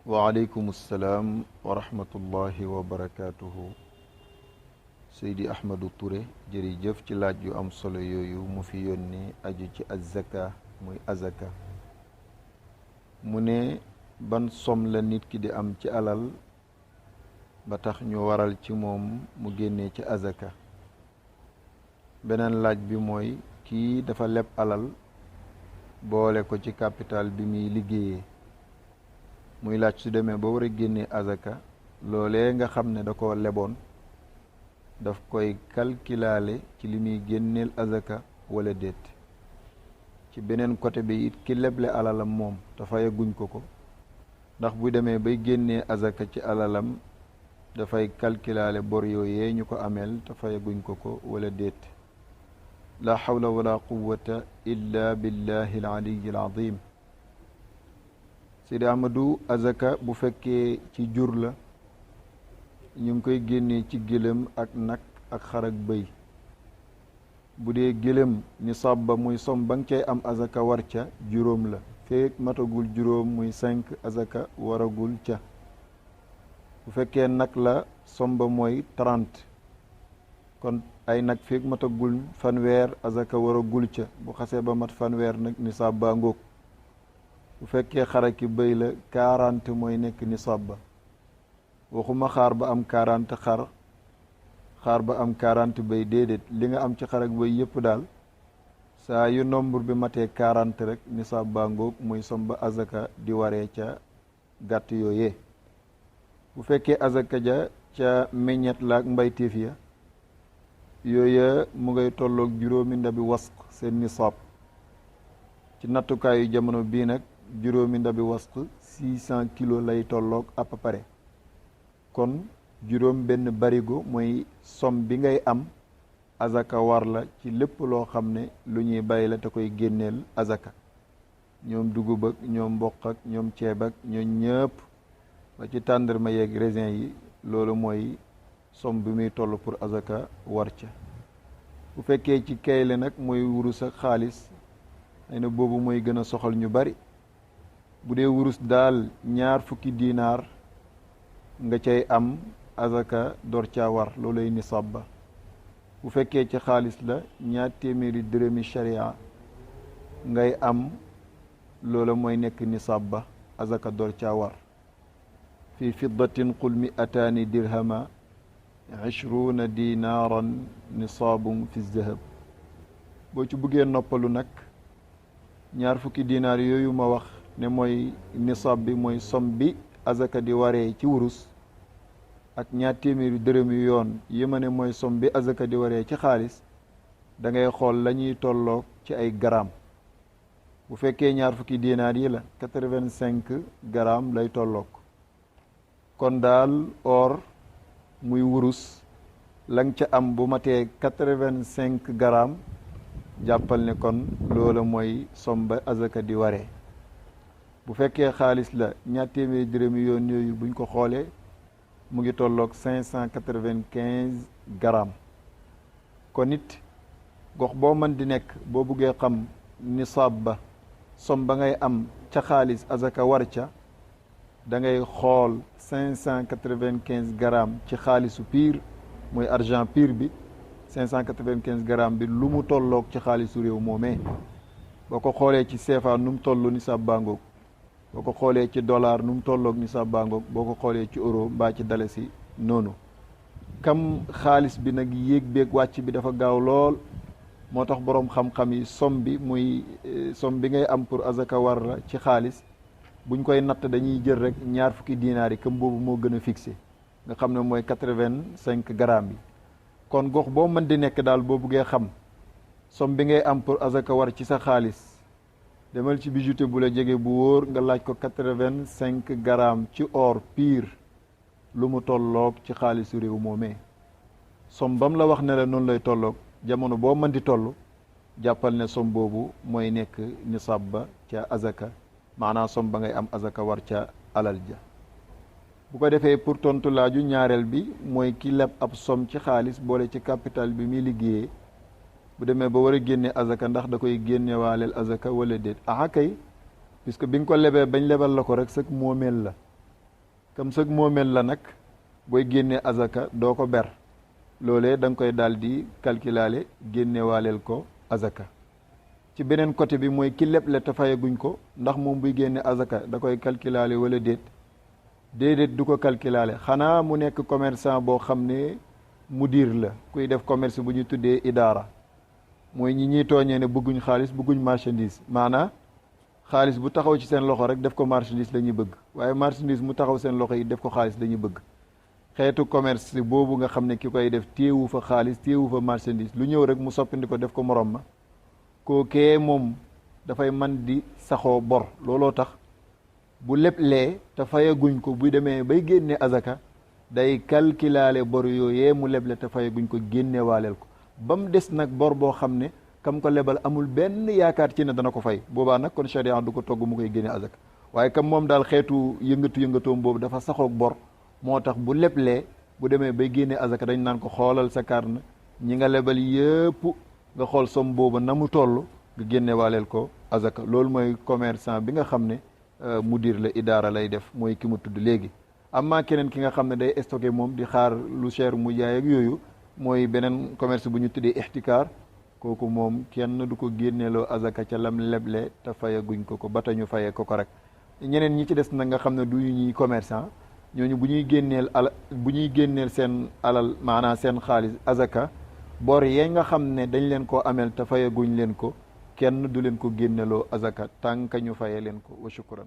waaleykum salaam wa rahmatullahi wa barakaatuhu. Seydi Ahmadou Touré jërëjëf ci laaj yu am solo yooyu mu fi yónni aju ci azaka muy azaka. mu ne ban som la nit ki di am ci alal ba tax ñu waral ci moom mu génnee ci azaka. beneen laaj bi mooy kii dafa leb alal boole ko ci capital bi muy liggéeyee. muy laaj su demee ba war a génnee azaka loolee nga xam ne da ko leboon daf koy kalkilaale ci li muy génneel azaka wala déet. ci beneen côté bi it ki leble alalam moom te fayaguñ ko ndax bu demee bay génnee azaka ci alalam dafay kalkilaale bor yooyee ñu ko ameel te fayaguñ ko wala déet. la hawla wala quwwata illa billahi al-aliyyi al-azim. Seydi Amadou, azaka bu fekkee ci jur la ñu ngi koy génnee ci gëlëm ak nag ak xar ak bëy. bu dee gëlëm nisaab ba muy som ba nga cay am azaka war ca juróom la, feek matagul juróom muy 5 azaka waragul ca. bu fekkee nag la som ba mooy 30, kon ay nag feek matagul fanweer azaka waragul ca. bu xasee ba mat fanweer nag nisaab baa ngóog. bu fekkee xaraki bëy la 40 mooy nekk nisaab ba. waxuma xaar ba am 40 xaar ba am 40 bëy déedéet, li nga am ci xarak bëy yëpp daal saa yu nombre bi matee 40 rek nisaab baa ngoog muy som ba azaka di waree ca gàtt yooyee. bu fekkee azaka ja ca meññet la ak mbayteef ya yooya mu ngay tolloog juróomi ndabi wasq seen nisaab. ci nattukaayu jamono bii nag juróomi ndabi wasq 600 kilos lay tolloog à peu près. kon juróom benn barigo mooy som bi ngay am azaka war la ci lépp loo xam ne lu ñuy bàyyi la te koy génneel azaka. ñoom dugub ak ñoom mboq ak ñoom ceeb ak ñoom ñëpp ba ci tàndarma yeeg raisin yi loolu mooy som bi muy toll pour azaka war ca. bu fekkee ci kayle nag mooy wurus ak xaalis ay na boobu mooy gën a soxal ñu bari. bu dee wurus daal 20 dinaar nga cay am azaka door caa war loolay nisaab ba. bu fekkee ci xaalis la 200 dërëmi sharia ngay am loola mooy nekk nisaab ba azaka door caa war. fi fiddatin qul 200 dirhama 20 dinaaran nisaabun fi zahab. boo ci buggee noppalu nag 20 dinaar yooyu ma wax ne mooy nisaab bi mooy som bi azaka di waree ci wurus ak 200 dërëm yu yoon yi ma ne mooy som bi azaka di waree ci xaalis da ngay xool la ñuy tolloog ci ay garaam. bu fekkee 20 dinaar yi la 85 garaam lay tolloog. kon daal or muy wurus la nga ca am bu matee 85 garaam jàppal ne kon loola mooy som ba azaka di waree. bu fekkee xaalis la 200 dërëm yu yoon yooyu buñ ko xoolee mu ngi tolloog 595 grammes. kon it gox boo mën di nekk boo buggee xam nisaab ba som ba ngay am ca xaalis azaka war ca da ngay xool 595 grammes ci xaalisu piir mooy argent piir bi 595 grammes bi lu mu tolloog ci xaalisu réew moomee. boo ko xoolee ci CFA nu mu toll nisaab baa ngoog. boo ko xoolee ci dollar nu mu tolloog nisaab baa ngoog. boo ko xoolee ci euro mbaa ci dalasi noonu. kam xaalis bi nag yéeg beeg wàcc bi dafa gaaw lool moo tax boroom xam-xam yi som bi muy som bi ngay am pour azaka war la ci xaalis buñ koy natt dañuy jël rek 20 dinaar yi kam boobu moo gën a fixé nga xam ne mooy 85 grammes yi. kon gox boo mën di nekk daal boo buggee xam som bi ngay am pour azaka war ci sa xaalis demal ci bijouterie bu la jege bu wóor nga laaj ko 85 grammes ci or pur lu mu tolloog ci xaalisu réew moomee. som bam la wax ne la noonu lay tolloog jamono boo mën di toll jàppal ne som boobu mooy nekk nisaab ba ca azaka maanaam som ba ngay am azaka war ca alal ja. bu ko defee pour tontu laaju ñaareel bi mooy ki leb ab som ci xaalis boole ci capital bi muy liggéeyee bu demee ba war a génne azaka ndax da koy génne waaleel azaka wala déet. aha kay puisque bi nga ko lebee bañ lebal la ko rek sëg moomeel la comme sëg moomeel la nag booy génnee azaka doo ko ber loolee da nga koy daal di calculaale génne waaleel ko azaka. ci beneen côté bi mooy ki leble te fayaguñ ko ndax moom buy génne azaka da koy calculaale wala déedéet du ko calculaale xanaa mu nekk commerçant boo xam ne mudir la kuy def commerce bu ñu tuddee idaara mooy ñi ñuy tooñee ne bëgguñ xaalis bëgguñ marchandise maanaa xaalis bu taxaw ci seen loxo rek def ko marchandise la ñuy bëgg waaye marchandise mu taxaw seen loxo yi def ko xaalis la ñuy bëgg. xeetu commerce boobu nga xam ne ki koy def téewu fa xaalis téewu fa marchandise lu ñëw rek mu soppandi ko def ko morom ma kookee moom dafay man di saxoo bor looloo tax bu leblee te fayaguñ ko bu demee bay génne azaka day calculaale bor yooyee mu leble te fayaguñ ko génne waaleel ko ba mu des nag bor boo xam ne kam ko lebal amul benn yaakaar ci ne dana ko fay boobaa nag kon sharia du ko togg mu koy génne azaka waaye kam moom daal xeetu yëngatoom boobu dafa saxoog bor moo tax bu leblee bu demee bay génne azaka dañ naan ko xoolal sa carnet ñi nga lebal yëpp nga xool somme boobu na mu toll nga génne waaleel ko azaka loolu mooy commerçant bi nga xam ne mudir la idaara lay def mooy ki mu tudd léegi. amma keneen ki nga xam ne day stocké moom di xaar lu cher mu jaay ak yooyu mooy beneen commerce bu ñu tuddee ixtikaar kooku moom kenn du ko génneeloo azaka ca lam leble te fayaguñ ko ba tañu fayee ko rek. ñeneen ñi ci des nag nga xam ne du ñuy commerçant ñooñu bu ñuy génneel seen alal maanaam seen xaalis azaka bor yee nga xam ne dañ leen koo ameel te fayaguñ leen ko kenn du leen ko génneloo azaka tànk ñu fayee leen ko wa shukran.